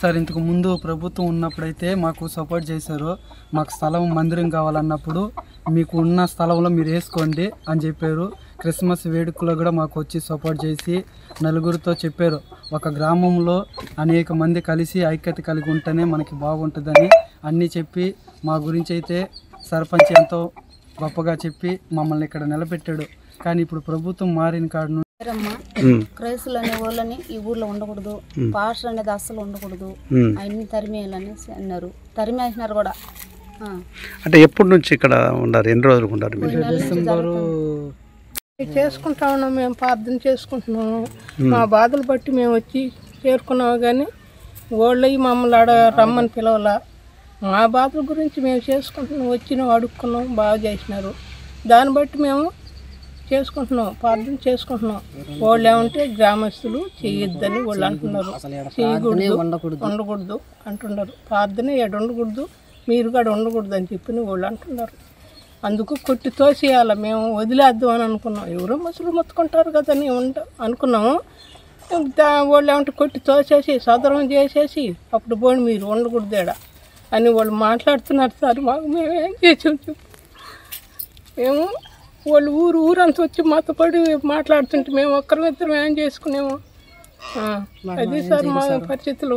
Sir ఇంతకు ముందు ప్రభుత్వం ఉన్నప్పుడైతే మాకు సపోర్ట్ చేశారు. మాకు స్థలం మందిరం కావాలన్నప్పుడు మీకు ఉన్న స్థలంలో మీరు వేసుకోండి అని చెప్పారు. క్రిస్మస్ వేడుకలో కూడా మాకు వచ్చి సపోర్ట్ చేసి నలుగురితో చెప్పారు, ఒక గ్రామంలో అనేక మంది కలిసి ఐక్యత కలిగి ఉంటేనే మనకి బాగుంటుందని అన్నీ చెప్పి మా గురించి అయితే సర్పంచ్ ఎంతో గొప్పగా చెప్పి మమ్మల్ని ఇక్కడ నిలబెట్టాడు. కానీ ఇప్పుడు ప్రభుత్వం మారిన కాడ క్రైస్తులు అనే వాళ్ళని ఈ ఊర్లో ఉండకూడదు, పాస్టర్ అనేది అస్సలు ఉండకూడదు, అన్ని తరిమేయాలని అన్నారు. తరిమేసినారు కూడా. అంటే ఎప్పటి నుంచి ఇక్కడ ఉన్నారు? ఎన్ని రోజులు ఉన్నారు? చేసుకుంటా ఉన్నాం, మేము ప్రార్థన చేసుకుంటున్నాము. మా బాధలు బట్టి మేము వచ్చి చేరుకున్నాము. కానీ వాళ్ళు మమ్మల్ని రమ్మని పిలవాల. మా బాధల గురించి మేము చేసుకుంటున్నాం, వచ్చినాం, అడుక్కున్నాం, బాగా చేసినారు. దాన్ని బట్టి మేము చేసుకుంటున్నాం, ప్రార్థన చేసుకుంటున్నాం. వాళ్ళు ఏమంటే గ్రామస్తులు చేయొద్దని వాళ్ళు అంటున్నారు, చేయకూడదు, ఉండకూడదు అంటున్నారు. ప్రార్థన ఎక్కడ ఉండకూడదు, మీరు కూడా ఉండకూడదు అని చెప్పి వాళ్ళు అంటున్నారు. అందుకు కొట్టి తోసేయాలి. మేము వదిలేద్దాం అని అనుకున్నాం. ఎవరో మనుషులు మొత్తుకుంటారు కదా అని అనుకున్నాము. వాళ్ళు ఏమంటే కొట్టి తోసేసి సదరం చేసేసి అప్పుడు పోయి మీరు ఉండకూడదేడా అని వాళ్ళు మాట్లాడుతున్నారు. సార్ మాకు మేమేం చేసాం చెప్పు. మేము వాళ్ళు ఊరంతా వచ్చి మాతో పడి మాట్లాడుతుంటే మేము ఒక్కరిద్దరం ఏం చేసుకునేము. అది సార్ మా పరిస్థితులు.